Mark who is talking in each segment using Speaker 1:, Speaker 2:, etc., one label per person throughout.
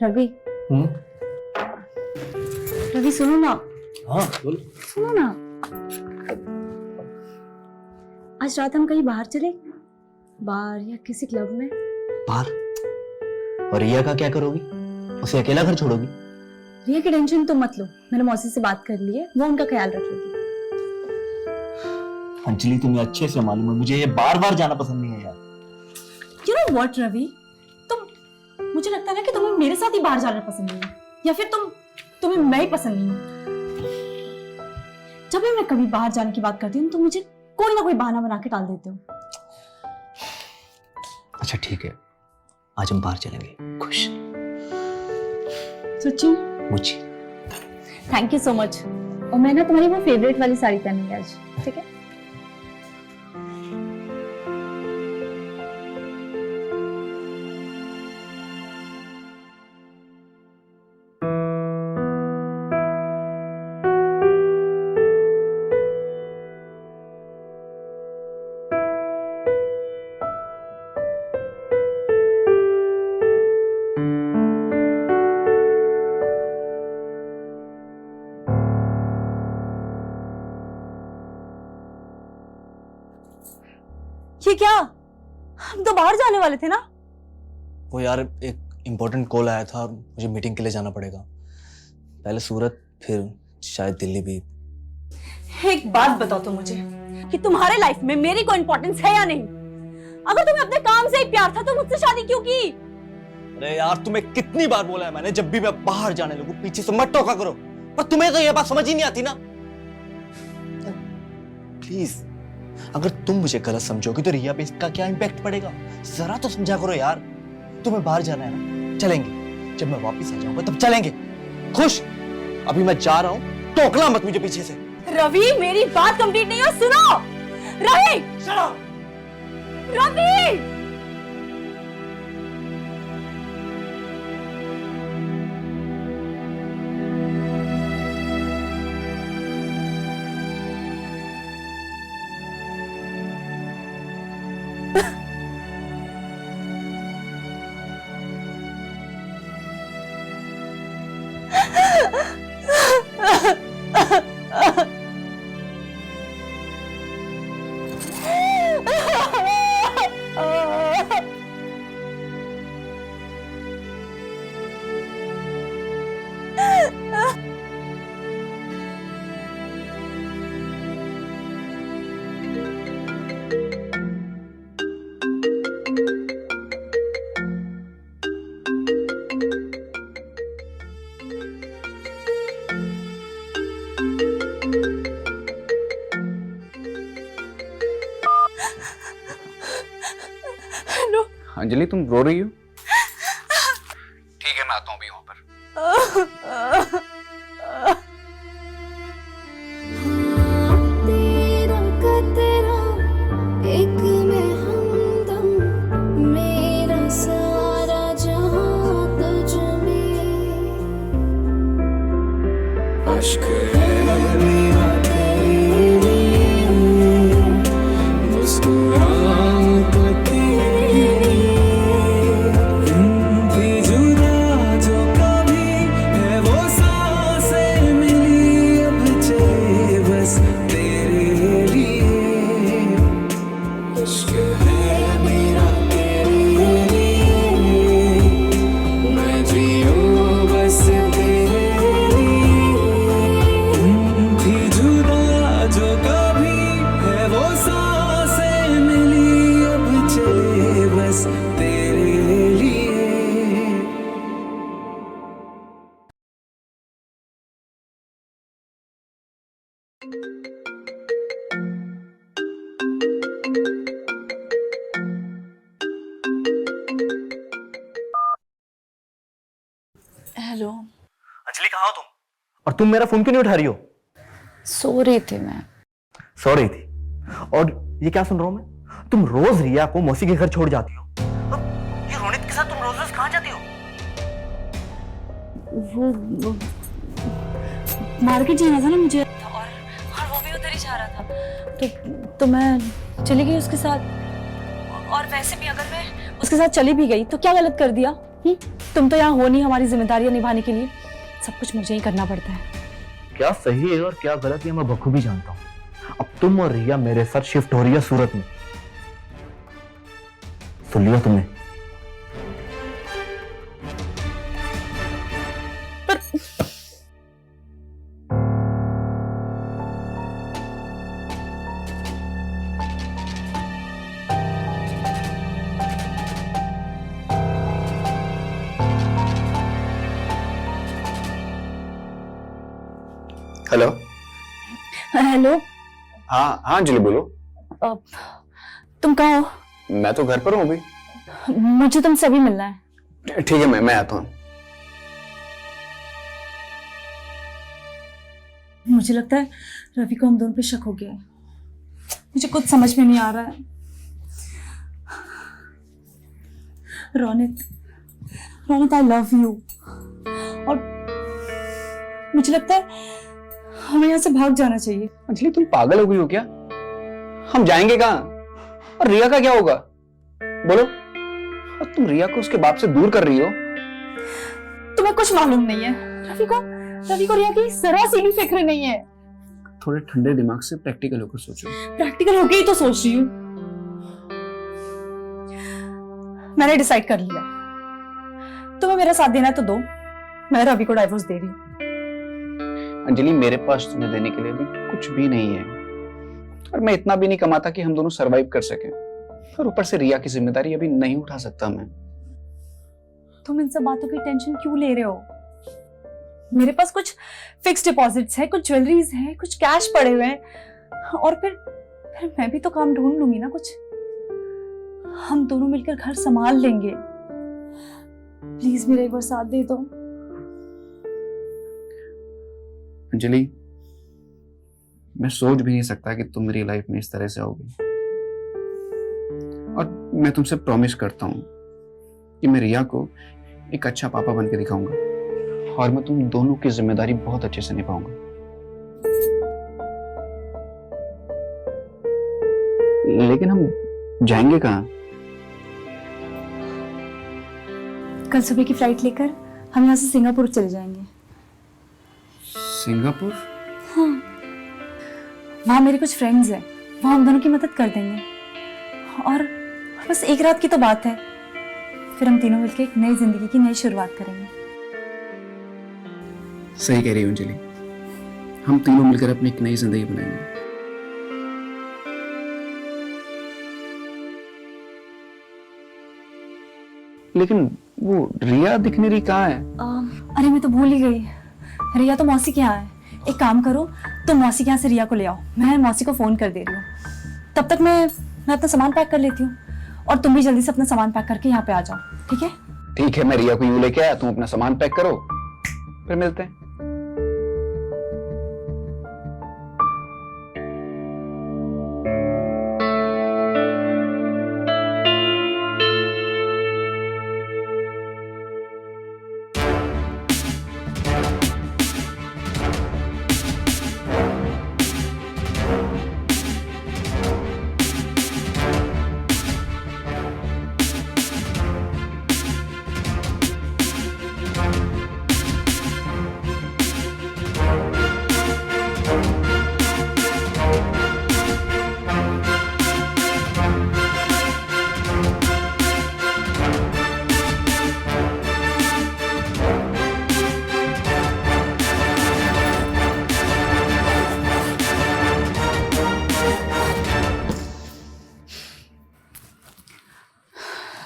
Speaker 1: रवि। रवि सुनो ना।
Speaker 2: हाँ बोल।
Speaker 1: सुनो ना, आज रात हम कहीं बाहर चले, बार या किसी क्लब में।
Speaker 2: बाहर? और रिया का क्या करोगी? उसे अकेला घर छोड़ोगी?
Speaker 1: रिया की टेंशन तो मत लो, मैंने मौसी से बात कर ली है, वो उनका ख्याल रख लेगी।
Speaker 2: अंजलि तुम्हें अच्छे से मालूम है मुझे ये बार बार जाना पसंद नहीं है यार।
Speaker 1: You know what, रवि, मुझे लगता है ना कि तुम्हें मेरे साथ ही बाहर जाना पसंद नहीं है, या फिर तुम्हें मैं ही पसंद नहीं हूँ। जब भी मैं कभी बाहर जाने की बात करती हूँ तो मुझे कोई ना कोई बहाना बना के टाल देते हो।
Speaker 2: अच्छा ठीक है, आज हम बाहर चलेंगे। खुश?
Speaker 1: सच्ची?
Speaker 2: मुझे
Speaker 1: थैंक यू सो मच। और मैं ना तुम्हारी वो फेवरेट वाली साड़ी पहनूंगी आज, ठीक है? ये क्या? हम तो बाहर जाने वाले थे ना?
Speaker 2: वो यार एक इम्पोर्टेंट कॉल आया था, मुझे मीटिंग के लिए जाना पड़ेगा। पहले सूरत, फिर शायद दिल्ली भी।
Speaker 1: एक बात बताओ तो मुझे कि तुम्हारे लाइफ में मेरी कोई इंपॉर्टेंस है या नहीं? अगर तुम्हें अपने काम से ही प्यार था तो मुझसे शादी क्यों की?
Speaker 2: अरे यार तुम्हें कितनी बार बोला है मैंने, जब भी मैं बाहर जाने लगूं पीछे से मत टोका करो, पर तुम्हें तो ये बात समझ ही नहीं आती ना। प्लीज, अगर तुम मुझे गलत समझोगी तो रिया पे इसका क्या इम्पैक्ट पड़ेगा, जरा तो समझा करो यार। तुम्हें बाहर जाना है ना, चलेंगे। जब मैं वापस आ जाऊंगा तब चलेंगे। खुश? अभी मैं जा रहा हूं, टोकना मत मुझे पीछे से।
Speaker 1: रवि, मेरी बात कंप्लीट नहीं है, सुनो। रवि!
Speaker 2: Shut up!
Speaker 1: रवि!
Speaker 3: अंजलि तुम रो रही हो? ठीक है मैं आता हूँ अभी वहां पर।
Speaker 4: तेरा कतरा एक में हमदम, मेरा सारा जहां तुझ में। अश्क है मेरा तेरे लिए, मुस्कुराहट तेरी, भी जुदा जो कभी है वो सांसें मिली अब चले बस तेरे लिए। इश्क है मेरा तेरे लिए, मैं जीऊं बस तेरे लिए, भी जुदा जो कभी है वो सांसें मिली अब चले बस तेरे लिए।
Speaker 1: हेलो।
Speaker 2: अंजलि कहाँ हो तुम? और तुम मेरा फोन क्यों नहीं उठा रही हो?
Speaker 1: सो रही थी मैं।
Speaker 2: सो रही थी? और ये क्या सुन रहा हूं मैं? तुम रोज रिया को मौसी के घर छोड़ जाती हो। ये रोनित के साथ तुम रोज रोज कहाँ जाती हो?
Speaker 1: वो मार्केट जाना था ना मुझे, और वो भी उधर ही जा रहा था, तो मैं चली गई उसके साथ। और वैसे भी अगर मैं उसके साथ चली भी गई तो क्या गलत कर दिया? तुम तो यहाँ हो नहीं हमारी जिम्मेदारियां निभाने के लिए, सब कुछ मुझे ही करना पड़ता है।
Speaker 2: क्या सही है और क्या गलत है मैं बखूबी जानता हूँ। अब तुम और रिया मेरे साथ शिफ्ट हो रही है सूरत में, सुन लिया तुमने?
Speaker 3: हेलो।
Speaker 1: हेलो।
Speaker 3: हाँ हाँ अंजलि बोलो।
Speaker 1: तुम कहाँ हो?
Speaker 3: मैं तो घर पर हूँ अभी।
Speaker 1: मुझे तुमसे अभी मिलना है।
Speaker 3: ठीक है मैं आता हूँ।
Speaker 1: मुझे लगता है रवि को हम दोनों पे शक हो गया है। मुझे कुछ समझ में नहीं आ रहा है। Ronit, Ronit I love you. और मुझे लगता है हमें यहाँ से भाग जाना चाहिए।
Speaker 3: अंजलि तुम पागल हो गई हो क्या? हम जाएंगे कहाँ? और रिया का क्या होगा? बोलो। और तुम रिया को उसके बाप से दूर कर रही हो।
Speaker 1: तुम्हें कुछ मालूम नहीं है। रवि को रिया की जरा सी भी फिक्र नहीं है।
Speaker 3: थोड़े ठंडे दिमाग से प्रैक्टिकल होकर सोचो।
Speaker 1: प्रैक्टिकल होके ही तो सोच रही हूँ। मैंने डिसाइड कर लिया, तुम्हें मेरा साथ देना है तो दो, मैं रवि को डाइवोर्स दे रही हूँ।
Speaker 3: अंजलि मेरे पास तुम्हें देने के लिए भी कुछ भी नहीं है, और मैं इतना भी नहीं कमाता कि हम दोनों सरवाइव कर सकें। और ऊपर से रिया की जिम्मेदारी अभी नहीं उठा सकता मैं।
Speaker 1: तुम इन सब बातों की टेंशन क्यों ले रहे हो? मेरे पास कुछ फिक्स डिपॉजिट्स है, कुछ ज्वेलरीज है, कुछ कैश पड़े हुए हैं, और फिर मैं भी तो काम ढूंढ लूंगी ना कुछ। हम दोनों मिलकर घर संभाल लेंगे। प्लीज मेरा एक बार साथ दे दो।
Speaker 3: अंजलि मैं सोच भी नहीं सकता कि तुम मेरी लाइफ में इस तरह से आओगी। और मैं तुमसे प्रॉमिस करता हूं कि मैं रिया को एक अच्छा पापा बन के दिखाऊंगा, और मैं तुम दोनों की जिम्मेदारी बहुत अच्छे से निभाऊंगा। लेकिन हम जाएंगे कहाँ?
Speaker 1: कल सुबह की फ्लाइट लेकर हम यहाँ से सिंगापुर चले जाएंगे।
Speaker 3: सिंगापुर?
Speaker 1: हाँ, वहाँ मेरे कुछ फ्रेंड्स हैं, वहाँ हम दोनों की मदद कर देंगे। और बस एक रात की तो बात है, फिर हम तीनों मिलकर एक नई जिंदगी की नई शुरुआत करेंगे।
Speaker 3: सही कह रही हो अंजलि, हम तीनों मिलकर अपनी एक नई जिंदगी बनाएंगे। लेकिन वो रिया दिख नहीं रही, कहाँ है?
Speaker 1: अरे मैं तो भूल ही गई, रिया तो मौसी के यहाँ है। एक काम करो, तुम मौसी के यहाँ से रिया को ले आओ, मैं मौसी को फोन कर दे रही हूँ। तब तक मैं अपना सामान पैक कर लेती हूँ, और तुम भी जल्दी से अपना सामान पैक करके यहाँ पे आ जाओ, ठीक है?
Speaker 3: ठीक है, मैं रिया को यूं लेके आया, तुम अपना सामान पैक करो, फिर मिलते हैं।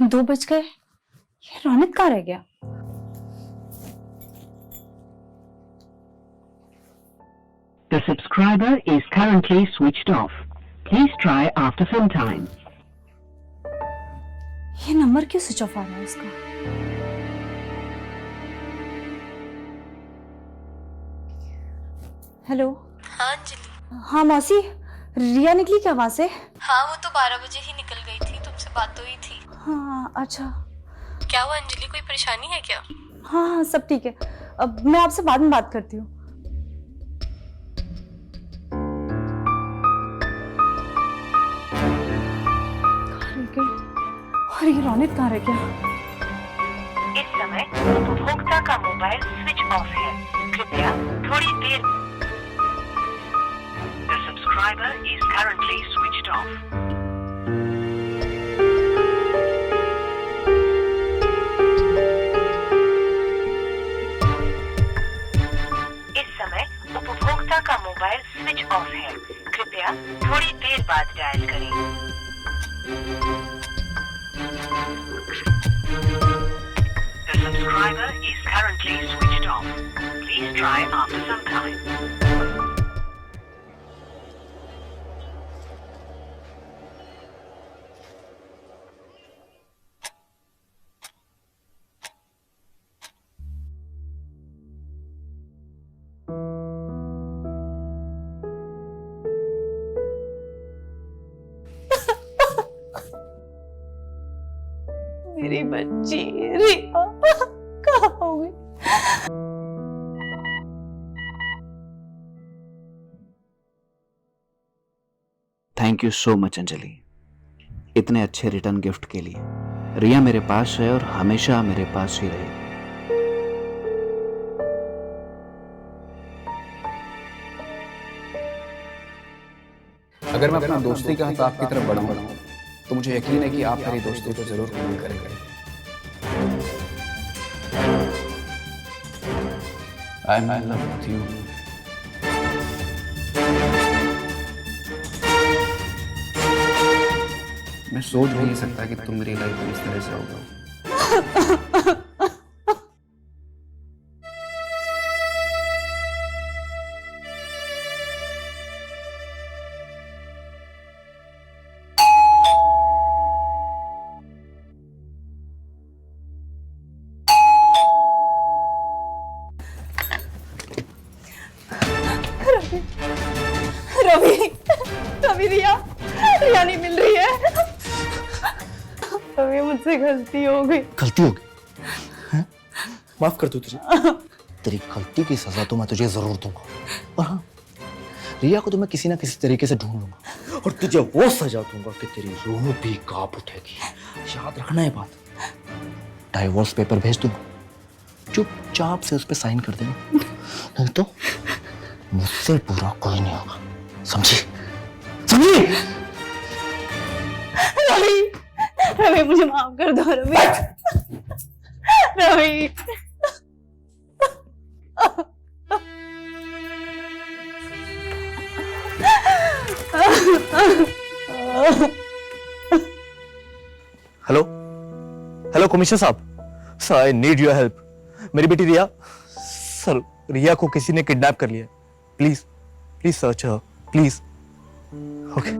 Speaker 1: दो बज गए, ये रोनित कहाँ रह गया?
Speaker 5: The subscriber is currently switched off. Please try after some time.
Speaker 1: ये नंबर क्यों स्विच ऑफ आ रहा है इसका? हेलो।
Speaker 6: हाँ अंजलि।
Speaker 1: हाँ मौसी, रिया निकली क्या वहां से?
Speaker 6: हाँ वो तो 12 बजे ही निकल गई थी, तुमसे बात तो हुई थी।
Speaker 1: हाँ अच्छा।
Speaker 6: क्या हुआ अंजलि, कोई परेशानी है क्या?
Speaker 1: हाँ हाँ सब ठीक है, अब मैं आपसे बाद में बात करती हूँ। और ये रोनित कहाँ रह गया?
Speaker 5: इस समय मोबाइल स्विच ऑफ है, कृपया थोड़ी देर। The subscriber is currently switched off. इस समय उपभोक्ता का मोबाइल स्विच ऑफ है, कृपया थोड़ी देर बाद डायल करें। The subscriber is currently switched off. Please try after some time.
Speaker 1: मेरी बच्ची रिया कहाँ हो गई?
Speaker 3: Thank you so much Anjali, इतने अच्छे रिटर्न गिफ्ट के लिए। रिया मेरे पास है और हमेशा मेरे पास ही रहेगी। अगर मैं अपना दोस्ती का हाथ आपकी तरफ बढ़ाऊं तो मुझे यकीन है कि आप मेरी दोस्ती को जरूर कबूल करेंगे। I am in love with you. मैं सोच भी नहीं सकता कि तुम मेरी लाइफ में इस तरह से होगा।
Speaker 1: रवि रवि रिया रिया नहीं मिल रही है। रवि मुझसे गलती हो गई।
Speaker 2: गलती हो गई हैं? माफ कर दूं तुझे। तेरी गलती की सजा तो मैं तुझे जरूर दूंगा। और हाँ, रिया को तो मैं किसी ना किसी तरीके से ढूंढ लूंगा और तुझे वो सजा दूंगा कि तेरी रूह भी कांप उठेगी। याद रखना ये बात। डाइवोर्स पेपर भेज दूंगा, चुपचाप से उस पर साइन कर देना, नहीं तो मुझसे बुरा कोई नहीं होगा। समझी? समझी?
Speaker 1: रवि रवि मुझे माफ कर दो Ravi. Ravi
Speaker 2: hello hello commissioner साहब, sir I need your help. मेरी बेटी रिया, सर रिया को किसी ने किडनैप कर लिया है। Please please search her, please. Okay